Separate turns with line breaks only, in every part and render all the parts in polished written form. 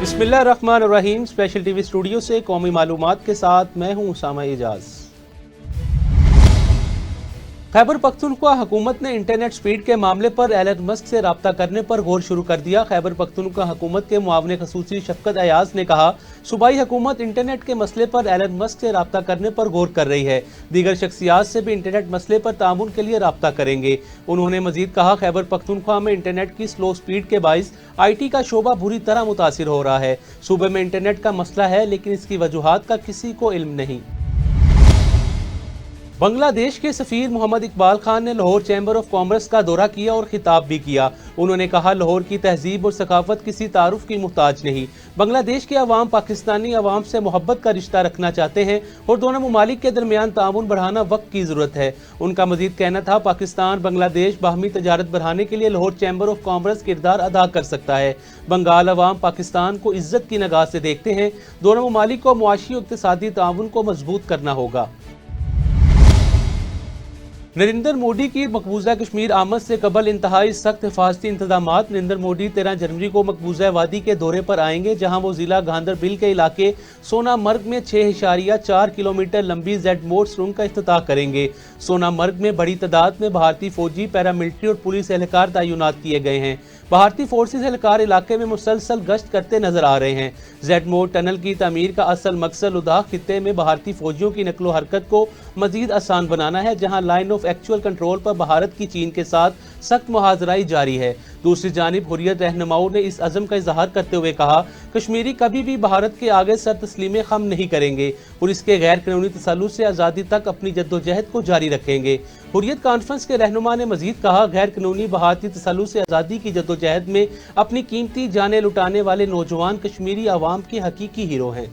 बिस्मिल्लाहिर्रहमानिर्रहीम। Special TV studio से कौमी मालूमात के साथ मैं हूं उसामा एजाज। खैबर पख्तूनख्वा हुकूमत ने इंटरनेट स्पीड के मामले पर एलन मस्क से राब्ता करने पर गौर शुरू कर दिया। खैबर पख्तूनख्वा हुकूमत के मुआविन खसूसी शफकत अयाज ने कहा, सूबाई हुकूमत इंटरनेट के मसले पर एलन मस्क से राब्ता करने पर गौर कर रही है। दीगर शख्सियात से भी इंटरनेट मसले पर तामुन के लिए राब्ता करेंगे। उन्होंने मजीद कहा, खैबर पख्तूनख्वा में इंटरनेट की स्लो स्पीड के बाइस IT का शोबा बुरी तरह मुतासिर हो रहा है। सूबे में इंटरनेट का मसला है, लेकिन इसकी वजूहात का किसी को इल्म नहीं। बांग्लादेश के सफीर मोहम्मद इकबाल खान ने लाहौर चैम्बर ऑफ कॉमर्स का दौरा किया और खिताब भी किया। उन्होंने कहा, लाहौर की तहजीब और सकाफत किसी तारुफ की मुहताज नहीं। बांग्लादेश के अवाम पाकिस्तानी अवाम से मोहब्बत का रिश्ता रखना चाहते हैं और दोनों ममालिक के दरमियान ताउन बढ़ाना वक्त की जरूरत है। उनका मजीद कहना था, पाकिस्तान बांग्लादेश बाहमी तजारत बढ़ाने के लिए लाहौर चैम्बर ऑफ कॉमर्स किरदार अदा कर सकता है। बंगाल अवाम पाकिस्तान को इज्जत की निगाह से देखते हैं। दोनों ममालिक को मुआशी और इक़्तिसादी ताउन को मजबूत करना होगा। नरेंद्र मोदी की मकबूजा कश्मीर आमद से कबल इंतहाई सख्त हिफाजती इंतजामात। नरेंद्र मोदी 13 जनवरी को मकबूजा वादी के दौरे पर आएंगे, जहां वो जिला गांधरबल के इलाके सोनामर्ग में 6.4 किलोमीटर लंबी जेड मोड सुरंग का इफ्तिताह करेंगे। सोनामर्ग में बड़ी तादाद में भारतीय फौजी, पैरामिलिट्री और पुलिस एहलकार तैनात किए गए हैं। भारतीय फोर्सेज एहलकार इलाके में मुसलसल गश्त करते नजर आ रहे हैं। जेड मोड टनल की तमीर का असल मकसद लद्दाख खित्ते में भारतीय फौजियों की नकलो हरकत को मजीद आसान बनाना है, जहां लाइन ऑफ एक्चुअल कंट्रोल पर भारत की चीन के साथ सख्त मुहाजराई जारी है। दूसरी जानिब हुर्रियत रहनुमाओं ने इस अज़म का इजहार करते हुए कहा, कश्मीरी कभी भी भारत के आगे सर तस्लीमें खम नहीं करेंगे और इसके गैर कानूनी तसल्लुत से आज़ादी तक अपनी जद्दोजहद को जारी रखेंगे। हुर्रियत कॉन्फ्रेंस के रहनुमा ने मजीद कहा, गैर कानूनी भारतीय तसल्लुत से आज़ादी की जद्दोजहद में अपनी कीमती जानें लुटाने वाले नौजवान कश्मीरी आवाम के हकीकी हीरो हैं।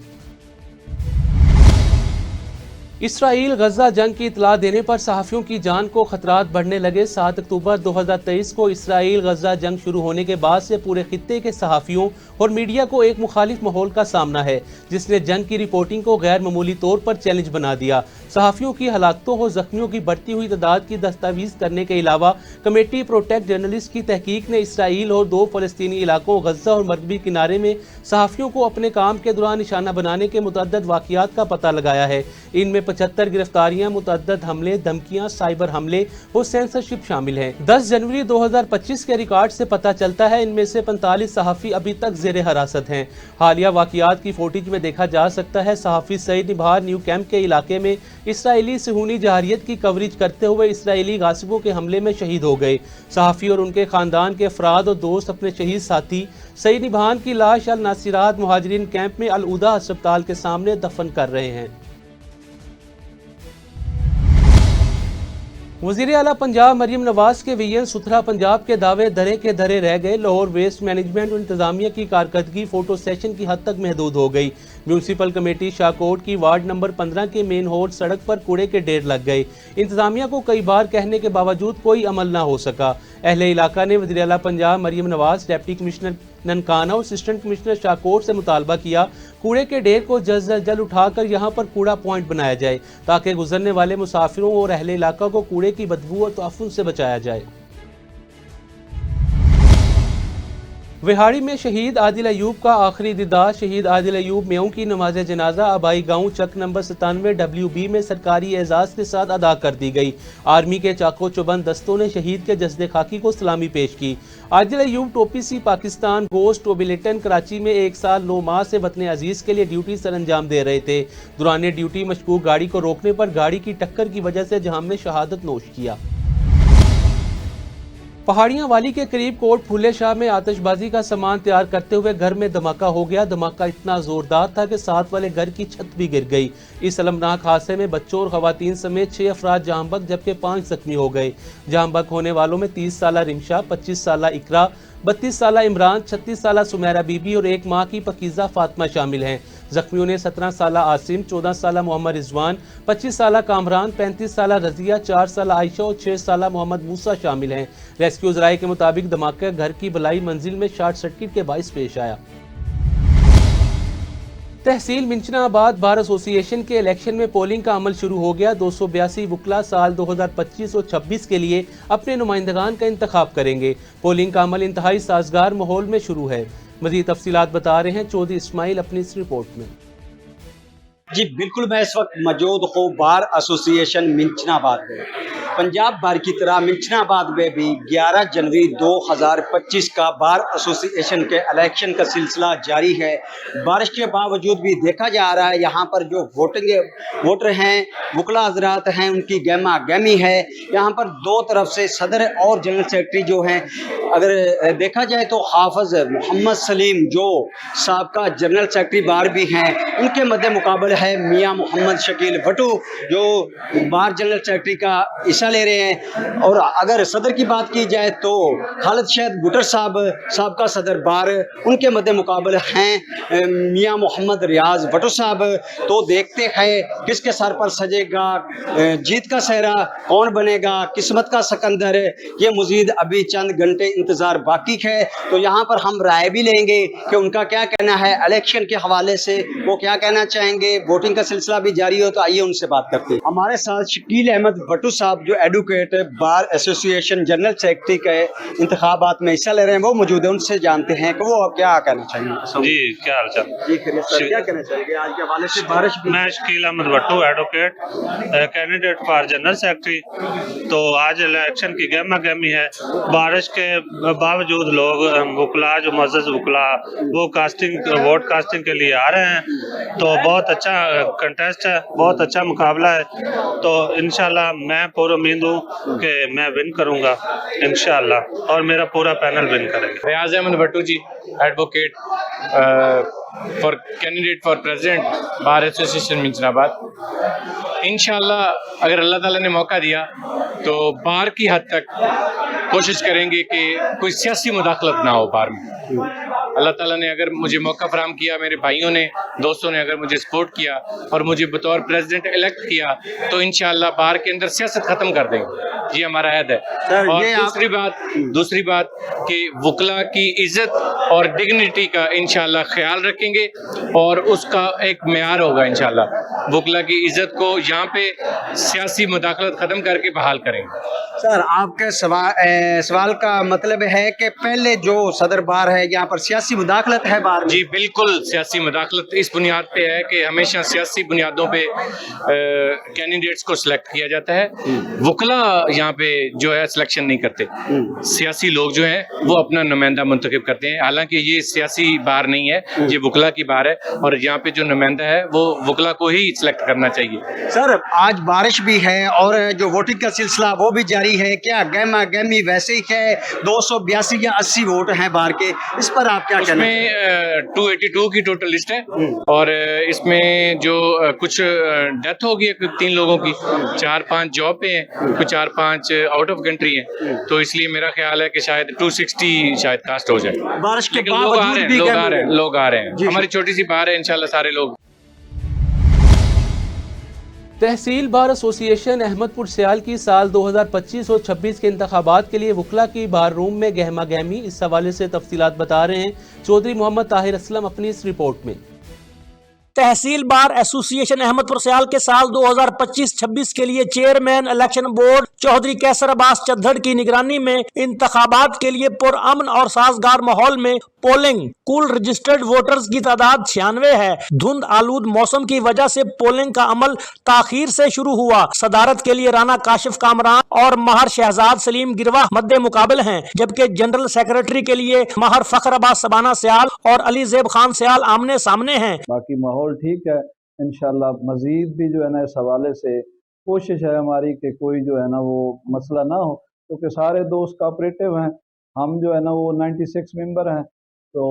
इसराइल गजा जंग की इतला देने पर सहाफ़ियों की जान को खतरात बढ़ने लगे। 7 अक्टूबर 2023 को इसराइल गजा जंग शुरू होने के बाद से पूरे खित्ते के सहाफ़ियों और मीडिया को एक मुखालिफ माहौल का सामना है, जिसने जंग की रिपोर्टिंग को गैर मामूली तौर पर चैलेंज बना दिया। सहाफ़ियों की हलाकतों और जख्मियों की बढ़ती हुई तादाद की दस्तावेज करने के अलावा कमेटी प्रोटेक्ट जर्नलिस्ट की तहकीक ने इसराइल और 2 फ़लस्तीनी इलाकों गजा और मगरबी किनारे में सहाफ़ियों को अपने काम के दौरान निशाना बनाने के मुतअद्दिद वाक़ियात का पता लगाया है। इनमें 75 गिरफ्तारियां, मुतअद्दिद हमले, धमकियां, साइबर हमले और सेंसरशिप शामिल हैं। 10 जनवरी 2025 के रिकॉर्ड से पता चलता है, इनमें से 45 सहाफ़ी अभी तक ज़ेरे हिरासत हैं। हालिया वाक़ियात की फुटेज में देखा जा सकता है, सहाफ़ी सईद निभार न्यू कैंप के इलाके में इसराइली सहूनी जहारियत की कवरेज करते हुए इसराइली गासिबों के हमले में शहीद हो गए। सहाफ़ी और उनके ख़ानदान के अफराद और दोस्त अपने शहीद साथी सईद निभान की लाश अल नासिरात मुहाजिरीन कैंप में अल उदा अस्पताल के सामने दफन कर रहे हैं। वज़ीर आला पंजाब मरियम नवाज के विजन सुथरा पंजाब के दावे धरे के धरे रह गए। लाहौर वेस्ट मैनेजमेंट और इंतजामिया की कारकर्दगी फोटो सेशन की हद तक महदूद हो गई। म्यूनसिपल कमेटी शाहकोट की वार्ड नंबर 15 के मेन रोड सड़क पर कूड़े के ढेर लग गए। इंतजामिया को कई बार कहने के बावजूद कोई अमल न हो सका। अहले इलाका ने वज़ीर आला पंजाब मरियम नवाज, डिप्टी कमिश्नर ननकाना और असिस्टेंट कमिश्नर शाहकोट से मुतालबा किया, कूड़े के ढेर को जल्द उठाकर यहाँ पर कूड़ा पॉइंट बनाया जाए, ताकि गुजरने वाले मुसाफिरों और अहले इलाका को कूड़े की बदबू और तअफ़्फ़ुन से बचाया जाए। विहाड़ी में शहीद आदिल अयूब का आखिरी दीदार। शहीद आदिल अयूब मेयों की नमाज जनाजा आबाई गांव चक नंबर 97 WB में सरकारी एजाज के साथ अदा कर दी गई। आर्मी के चाको चौबंद दस्तों ने शहीद के जस्दे खाकी को सलामी पेश की। आदिल अयूब टोपी सी पाकिस्तान गोश्त ओबिलेटन कराची में 1 साल 9 माह से वतन अजीज के लिए ड्यूटी सर अंजाम दे रहे थे। दौरान ड्यूटी मशकूक गाड़ी को रोकने पर गाड़ी की टक्कर की वजह से जहां ने शहादत नोश किया। पहाड़ियां वाली के करीब कोट फूले शाह में आतिशबाजी का सामान तैयार करते हुए घर में धमाका हो गया। धमाका इतना जोरदार था कि साथ वाले घर की छत भी गिर गई। इस अलमनाक हादसे में बच्चों और खवातीन समेत 6 अफराद जहां बक जबकि 5 जख्मी हो गए। जहां बक होने वालों में 30 साला रिमशा, 25 साला इकरा, 32 साला इमरान, 36 साला सुमेरा बीबी और 1 माह की पकीज़ा फातिमा शामिल हैं। जख्मियों ने 17 साला आसिम, 14 साला मोहम्मद रिजवान, 25 साला कामरान, 35 साला रजिया, 4 साला आयशा और 6 साला मोहम्मद मूसा शामिल हैं। रेस्क्यू ज़राए के मुताबिक धमाका घर की बलाई मंजिल में शॉर्ट सर्किट के बाइस पेश आया। तहसील मिंचनाबाद बार एसोसिएशन के इलेक्शन में पोलिंग का अमल शुरू हो गया। 282 वकला साल 2025 और 26 के लिए अपने नुमाइंदगान का इंतखाब करेंगे। पोलिंग का अमल इंतहाई साजगार माहौल में शुरू है। मज़ीद तफसीलात बता रहे हैं चौधरी इस्माइल अपनी इस रिपोर्ट में।
जी बिल्कुल, मैं इस वक्त मौजूद हूँ बार एसोसिएशन मिंचनाबाद में। पंजाब बार की तरह मिंचनाबाद में भी 11 जनवरी 2025 का बार एसोसिएशन के इलेक्शन का सिलसिला जारी है। बारिश के बावजूद भी देखा जा रहा है यहाँ पर जो वोटर हैं, वकला हजरात हैं, उनकी गहमा गहमी है। यहाँ पर दो तरफ से सदर और जनरल सेक्रेटरी जो हैं, अगर देखा जाए तो हाफिज मोहम्मद सलीम जो साबका जनरल सेक्रेटरी बार भी हैं, उनके मद्दे मुकाबले है मियां मोहम्मद शकील भट्टू जो बार जनरल सेक्रेटरी का हिस्सा ले रहे हैं। और अगर सदर की बात की जाए तो खालिद शहीद भुट्टर साहब साबका सदर बार, उनके मद्दे मुकाबले हैं मियां मोहम्मद रियाज भट्टू साहब। तो देखते हैं किसके सर पर सजेगा जीत का सेहरा, कौन बनेगा किस्मत का सिकंदर। ये मजीद अभी चंद घंटे इंतजार बाकी है, तो यहाँ पर हम राय भी लेंगे कि उनका क्या कहना है इलेक्शन के हवाले से, वो क्या कहना चाहेंगे। वोटिंग का सिलसिला भी जारी हो, तो आइए उनसे बात करते हैं। हमारे साथ शकील अहमद भट्टू साहब जो advocate bar association general secretary के इंतखाबात में हिस्सा ले रहे हैं, वो मौजूद है। उनसे जानते हैं कि वो क्या कहना चाहेंगे।
जी क्या हाल चाल
जी खैरियत सर, क्या कहना चाहेंगे आज के हवाले से? बारिश भी
मैं Shakeel Ahmed Bhattu advocate candidate for general secretary. तो आज इलेक्शन की गहमा गहमी है। बारिश के बावजूद लोग वकला जो मुअज़्ज़ज़ वकला वो वोट कास्टिंग के लिए आ रहे हैं। तो बहुत अच्छा कंटेस्ट है, बहुत अच्छा मुकाबला है। तो इंशाल्लाह मैं पूरा उम्मीद हूँ कि मैं विन करूँगा इंशाल्लाह, और मेरा पूरा पैनल विन करेगा।
Riyaz Ahmed Bhattu ji, advocate for candidate for president bar association Minchinabad. इंशाल्लाह अगर अल्लाह ताला ने मौका दिया तो बार की हद तक कोशिश करेंगे कि कोई सियासी मुदाखलत ना हो बार में। अल्लाह ताला ने अगर मुझे मौका फराहम किया, मेरे भाइयों ने दोस्तों ने अगर मुझे सपोर्ट किया और मुझे बतौर प्रेसिडेंट इलेक्ट किया, तो इंशाल्लाह बार के अंदर सियासत खत्म कर देंगे। ये हमारा अहद है। और दूसरी बात कि वकला की इज्जत और डिग्निटी का इंशाल्लाह ख्याल रखेंगे और उसका एक मेयार होगा इंशाल्लाह। वकला की इज्जत को यहाँ पे सियासी मुदाखलत खत्म करके बहाल करेंगे।
सर आपके सवाल का मतलब है कि पहले जो सदर बार है यहाँ पर सियासी मुदाखलत है बार में?
जी बिल्कुल, सियासी मुदाखलत इस बुनियाद पे है कि हमेशा सियासी बुनियादों पे कैंडिडेट्स को सिलेक्ट किया जाता है। वकला यहाँ पे जो है सिलेक्शन नहीं करते, सियासी लोग जो हैं वो अपना नुमाइंदा मुंतखब करते हैं। हालांकि ये सियासी बार नहीं है, ये वकला की बार है और यहाँ पे जो नुमाइंदा है वो वकला को ही सिलेक्ट करना चाहिए।
सर आज बारिश भी है और जो वोटिंग का सिलसिला वो भी जारी है, क्या गहमा गहमी वैसे ही है? 282 या 80 वोट हैं बार के, इस पर आप क्या कहना हैं?
इसमें 282 की टोटल लिस्ट है और इसमें जो कुछ डेथ हो गई है 3 लोगों की, 4-5 जॉब पे हैं, कुछ 4-5 आउट ऑफ कंट्री हैं। तो इसलिए मेरा ख्याल है कि शायद 260 शायद कास्ट हो जाए।
बारिश के
लोग आ रहे हैं। हमारी छोटी सी बार है, इंशाल्लाह सारे लोग।
तहसील बार एसोसिएशन अहमदपुर सियाल की साल 2025 और 26 के इंतखाबात के लिए वकला की बार रूम में गहमा गहमी, इस हवाले से तफसीलात बता रहे हैं चौधरी मोहम्मद ताहिर असलम अपनी इस रिपोर्ट में।
तहसील बार एसोसिएशन अहमदपुर सियाल के साल 2025-26 के लिए चेयरमैन इलेक्शन बोर्ड चौधरी कैसर अब्बास चद्दड़ की निगरानी में इंतखाबात के लिए पुरअमन और साजगार माहौल में पोलिंग। कुल रजिस्टर्ड वोटर्स की तादाद 96 है। धुंध आलूद मौसम की वजह से पोलिंग का अमल ताखीर से शुरू हुआ। सदारत के लिए राना काशिफ कामरान और महर शहजाद सलीम गिरवाह मद्दे मुकाबल हैं, जबकि जनरल सेक्रेटरी के लिए महर फखर अब्बास सबाना सियाल और अली ज़ेब खान सियाल आमने सामने हैं।
बाकी माहौल ठीक है इंशाल्लाह। मजीद भी जो है ना इस हवाले से कोशिश है हमारी कि कोई जो है ना वो मसला ना हो, क्योंकि सारे दोस्त कोऑपरेटिव हैं। हम जो है ना वो 96 मेंबर हैं, तो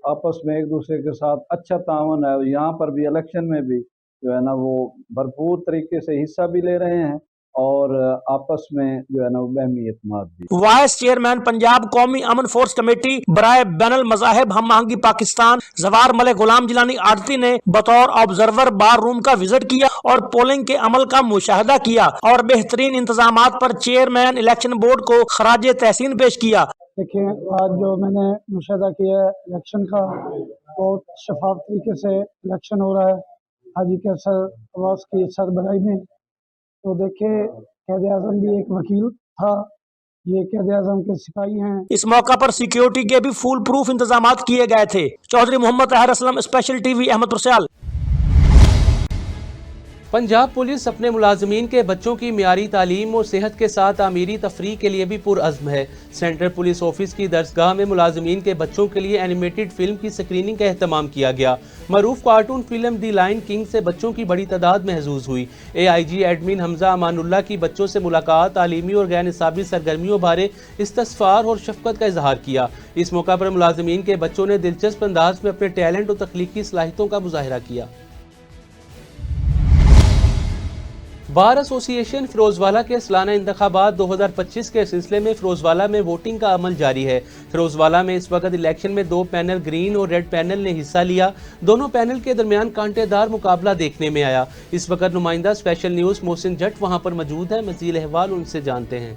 आपस में एक दूसरे के साथ अच्छा तावन है। यहाँ पर भी इलेक्शन में भी जो है ना वो भरपूर तरीके से हिस्सा भी ले रहे हैं और आपस में जो है ना बहमी एतमाद भी।
वाइस चेयरमैन पंजाब कौमी अमन फोर्स कमेटी बराए बैनुल मज़ाहिब हम आहंगी पाकिस्तान जवार मलिक गुलाम जिलानी आड़ती ने बतौर ऑब्जर्वर बार रूम का विजिट किया और पोलिंग के अमल का मुशाहदा किया और बेहतरीन इंतजामात पर चेयरमैन इलेक्शन बोर्ड को खराज तहसीन पेश किया।
देखिए आज जो मैंने मुशाहदा किया है इलेक्शन का, बहुत शफाफ तरीके से इलेक्शन हो रहा है हाजी कैसर अब्बास की सरबराही में। तो देखिए कैद आज़म भी एक वकील था ये क़ायद आज़म के सिपाही हैं।
इस मौका पर सिक्योरिटी के भी फुल प्रूफ इंतजाम किए गए थे। चौधरी मोहम्मद तहर असलम, स्पेशल टीवी, अहमदपुर सियाल।
पंजाब पुलिस अपने मुलाजमीन के बच्चों की मियारी तालीम और सेहत के साथ आमीरी तफरीह के लिए भी पुरअज़्म है। सेंट्रल पुलिस ऑफिस की दरसगाह में मुलाजमीन के बच्चों के लिए एनिमेटेड फिल्म की स्क्रीनिंग का एहतमाम किया गया। मरूफ कार्टून फिल्म दी लायन किंग से बच्चों की बड़ी तादाद महसूस हुई। AIG एडमिन हमजा अमानुल्लाह की बच्चों से मुलाकात, तालीमी और गैर निसाबी सरगर्मियों बारे इस्तस्फार और शफकत का इजहार किया। इस मौका पर मुलाजमीन के बच्चों ने दिलचस्प अंदाज में अपने टैलेंट और तख्लीकी सलाहियतों का मुजाहिरा किया। बार एसोसिएशन फिरोजवाला के सालाना इंतखाबात 2025 के सिलसिले में फिरोजवाला में वोटिंग का अमल जारी है। फिरोजवाला में इस वक्त इलेक्शन में 2 पैनल ग्रीन और रेड पैनल ने हिस्सा लिया। दोनों पैनल के दरमियान कांटेदार मुकाबला देखने में आया। इस वक्त नुमाइंदा स्पेशल न्यूज़ मोहसिन जट वहां पर मौजूद है। मज़ीद अहवाल उनसे जानते हैं।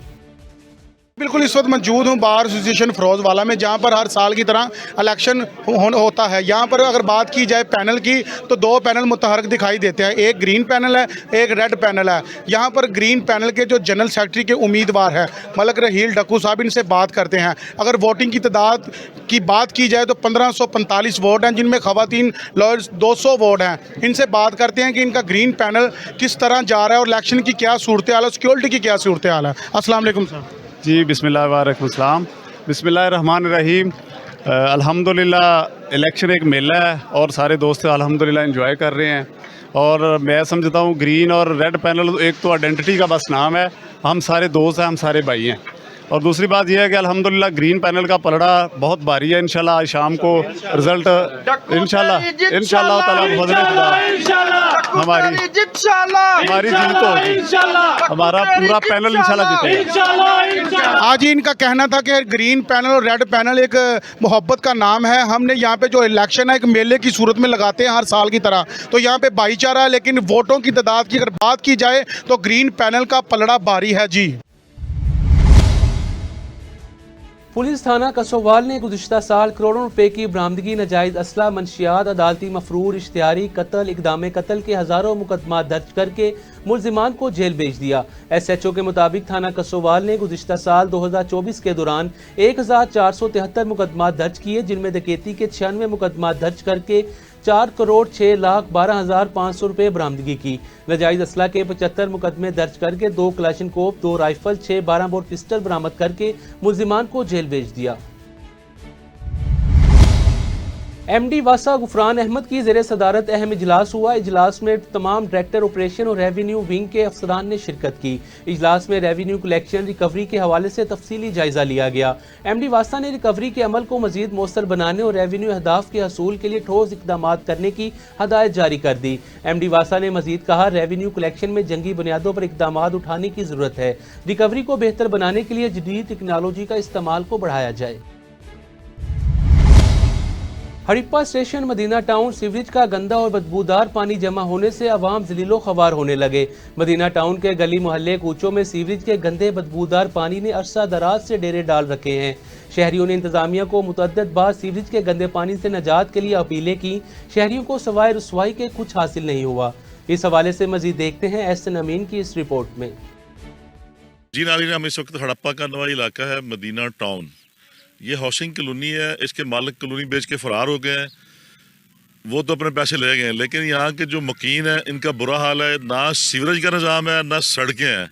बिल्कुल इस वक्त मौजूद हूँ बार एसोसिएशन फिरोजवाला में, जहाँ पर हर साल की तरह इलेक्शन होता है। यहाँ पर अगर बात की जाए पैनल की तो 2 पैनल मुतहरक दिखाई देते हैं, एक ग्रीन पैनल है, एक रेड पैनल है। यहाँ पर ग्रीन पैनल के जो जनरल सेक्रेटरी के उम्मीदवार हैं मलक रहील डक्कू साहब, इनसे बात करते हैं। अगर वोटिंग की तादाद की बात की जाए तो 1545 वोट हैं, जिनमें ख़वातीन लॉयर्स 200 वोट हैं। इनसे बात करते हैं कि इनका ग्रीन पैनल किस तरह जा रहा है और इलेक्शन की क्या सूरत हाल है, सिक्योरिटी की क्या सूरत हाल है। अस्सलाम वालेकुम सर।
जी बिस्मिल्लाह वालेकुम सलाम। बिस्मिल्लाहिर्रहमानिर्रहीम। अल्हम्दुलिल्लाह इलेक्शन एक मेला है और सारे दोस्त अल्हम्दुलिल्लाह एंजॉय कर रहे हैं। और मैं समझता हूँ ग्रीन और रेड पैनल एक तो आइडेंटिटी का बस नाम है, हम सारे दोस्त हैं, हम सारे भाई हैं। और दूसरी बात यह है कि अल्हम्दुलिल्लाह ग्रीन पैनल का पलड़ा बहुत भारी है। इंशाल्लाह आज शाम को रिजल्ट इंशाल्लाह ताला हमारी जीत होगी, हमारा पूरा पैनल इंशाल्लाह जीतेगा।
आज ही इनका कहना था कि ग्रीन पैनल और रेड पैनल एक मोहब्बत का नाम है। हमने यहाँ पे जो इलेक्शन है एक मेले की सूरत में लगाते हैं हर साल की तरह, तो यहाँ पे भाईचारा है। लेकिन वोटों की तादाद की अगर बात की जाए तो ग्रीन पैनल का पलड़ा भारी है। जी
पुलिस थाना कसोवाल ने गुज़िश्ता साल करोड़ों रुपए की बरामदगी, नाजायज़ असला, मंशियात, अदालती मफरूर, इश्तिहारी कत्ल, इक़दाम कत्ल के हज़ारों मुकदमा दर्ज करके मुल्ज़िमान को जेल भेज दिया। SHO के मुताबिक थाना कसोवाल ने गुज़िश्ता साल 2024 के दौरान 1473 मुकदमा दर्ज किए, जिनमें डकैती के 96 मुकदमा दर्ज करके 4,06,12,500 रुपये बरामदगी की। नाजायज़ असला के 75 मुकदमे दर्ज करके 2 क्लाशनकोव, 2 राइफल, 6 12 बोर पिस्टल बरामद करके मुल्ज़िमान को जेल भेज दिया। MD वासा गुफरान अहमद की ज़ेरे सदारत अहम इजलास हुआ। इजलास में तमाम डायरेक्टर ऑपरेशन और रेवेन्यू विंग के अफसरान ने शिरकत की। इजलास में रेवेन्यू कलेक्शन रिकवरी के हवाले से तफसीली जायजा लिया गया। MD वासा ने रिकवरी के अमल को मजीद मौसर बनाने और रेवेन्यू अहदाफ के हसूल के लिए ठोस इकदाम करने की हदायत जारी कर दी। MD वासा ने मजीद कहा, रेवेन्यू कलेक्शन में जंगी बुनियादों पर इकदाम उठाने की ज़रूरत है। रिकवरी को बेहतर बनाने के लिए जदीद टेक्नोलॉजी का इस्तेमाल को बढ़ाया जाए। Harappa station Madina town sewerage का गंदा और बदबूदार पानी जमा होने से अवाम ज़लीलो ख़वार होने लगे। मदीना टाउन के गली मोहल्ले कूचों में सीवरेज के गंदे बदबूदार पानी ने अरसा दराज से डेरे डाल रखे हैं। शहरियों ने इंतजामिया को मुतअद्दिद बार सीवरेज के गंदे पानी से निजात के लिए अपीलें की। शहरियों को सवाए रुसवाई के कुछ हासिल नहीं हुआ। इस हवाले से मजीद देखते हैं एहसन अमीन की इस रिपोर्ट में।
जी नाज़रीन, हम इस वक्त हड़प्पा का नवा इलाका है मदीना टाउन। ये हाउसिंग कॉलोनी है, इसके मालिक कॉलोनी बेच के फरार हो गए हैं। वो तो अपने पैसे ले गए हैं, लेकिन यहाँ के जो मकीन है इनका बुरा हाल है। ना सीवरेज का निज़ाम है, ना सड़कें हैं।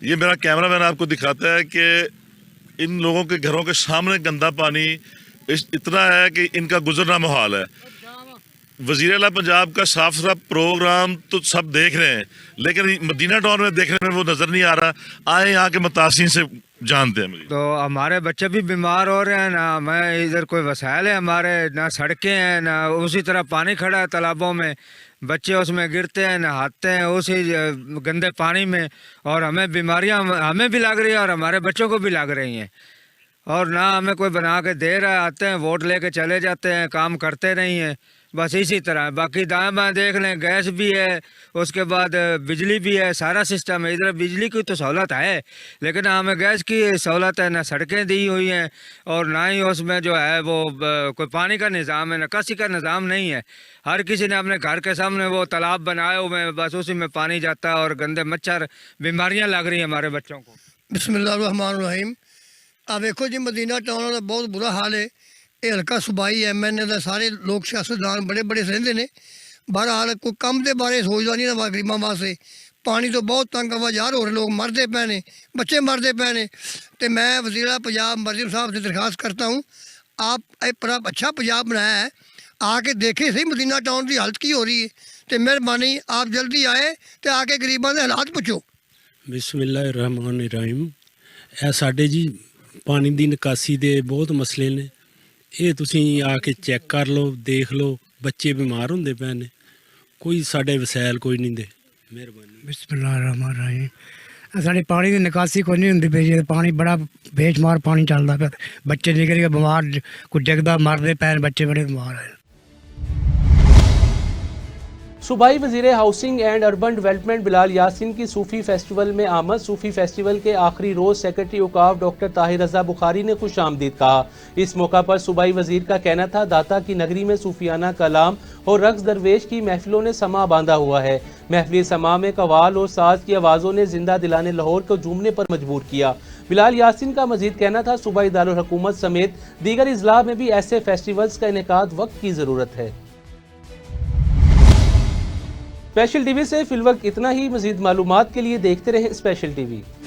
ये मेरा कैमरा मैन आपको दिखाता है कि इन लोगों के घरों के सामने गंदा पानी इतना है कि इनका गुजरना मुहाल है। वज़ीर आला पंजाब का साफ सुथरा प्रोग्राम तो सब देख रहे हैं, लेकिन मदीना टाउन में देखने में वो नज़र नहीं आ रहा। आए यहाँ के मुतासिन से जानते हैं।
तो हमारे बच्चे भी बीमार हो रहे हैं, ना हमें इधर कोई वसाइल है, हमारे ना सड़कें हैं, ना उसी तरह पानी खड़ा है तालाबों में, बच्चे उसमें गिरते हैं, नहाते हैं उसी गंदे पानी में, और हमें बीमारियां हमें भी लग रही है और हमारे बच्चों को भी लग रही हैं। और ना हमें कोई बना के दे रहा है, आते हैं वोट लेके चले जाते हैं, काम करते नहीं हैं, बस इसी तरह। बाकी दाएं बाएं देख लें, गैस भी है, उसके बाद बिजली भी है, सारा सिस्टम है। इधर बिजली की तो सहूलत है, लेकिन ना हमें गैस की सहूलत है, ना सड़कें दी हुई हैं, और ना ही उसमें जो है वो कोई पानी का निज़ाम है, निकासी का निज़ाम नहीं है। हर किसी ने अपने घर के सामने वो तालाब बनाए हुए हैं, बस उसी में पानी जाता है और गंदे मच्छर, बीमारियाँ लग रही हैं हमारे बच्चों को।
बिस्मिल्लाहिर्रहमानिर्रहीम। आ वेखो जी मदीना टाउन का बहुत बुरा हाल है। ये हल्का सूबाई MNA का सारे लोग सियासतदान बड़े बड़े रहिंदे ने। बहरहाल कोई कम के बारे सोचता नहीं ना गरीबां वास्ते। पानी तो बहुत तंग आवाजार हो रहे, लोग मरते पे ने, बच्चे मरते पे ने। तो मैं वज़ीर पंजाब मरज़म साहब से दरख्वास्त करता हूँ, आप एक बड़ा अच्छा पंजाब बनाया है, आके देखे सही मदीना टाउन की हालत की हो रही है। तो मेहरबानी आप जल्दी आए तो आके गरीबां के हालात पुछो।
बिस्मिल्लाहिर्रहमानिर्रहीम। ਇਹ ਸਾਡੇ ਜੀ ਪਾਣੀ ਦੀ ਨਿਕਾਸੀ ਦੇ ਬਹੁਤ ਮਸਲੇ ਨੇ। ਇਹ ਤੁਸੀਂ ਆ ਕੇ ਚੈੱਕ ਕਰ ਲਓ, ਦੇਖ ਲਓ। ਬੱਚੇ ਬਿਮਾਰ ਹੁੰਦੇ ਪਏ ਨੇ, ਕੋਈ ਸਾਡੇ ਵਸੈਲ ਕੋਈ ਨਹੀਂ ਦੇ। ਮਿਹਰਬਾਨੀ।
बिस्मिल्लाहिर्रहमानिर्रहीम। साढ़े पानी की निकासी कोई नहीं होंगी पई, पानी बड़ा बेशुमार पानी चलता पिया। बच्चे निकल के बीमार, कोई डिगदा मरदे पे, बच्चे बड़े बीमार हैं।
सूबाई वज़ीर housing and urban development Bilal Yasin की सूफ़ी फेस्टिवल में आमद। सूफ़ी फेस्टिवल के आखिरी रोज़ सेक्रेटरी औकाफ डॉक्टर ताहिर रज़ा बुखारी ने खुश आमदीद कहा। इस मौका पर सूबाई वज़ीर का कहना था, दाता की नगरी में सूफियाना कलाम और रक्स दरवेश की महफिलों ने समा बांधा हुआ है। महफिल समा में कवाल और साज की आवाज़ों ने जिंदा दिलाने लाहौर को झूमने पर मजबूर किया। बिलाल यासीन का मजीद कहना था, सूबाई दारुल हुकूमत समेत दीगर अजला में भी ऐसे फेस्टिवल्स का इनेकाद वक्त की ज़रूरत है। स्पेशल टीवी से फिलवक्त इतना ही। मजीद मालूमात के लिए देखते रहें स्पेशल टीवी।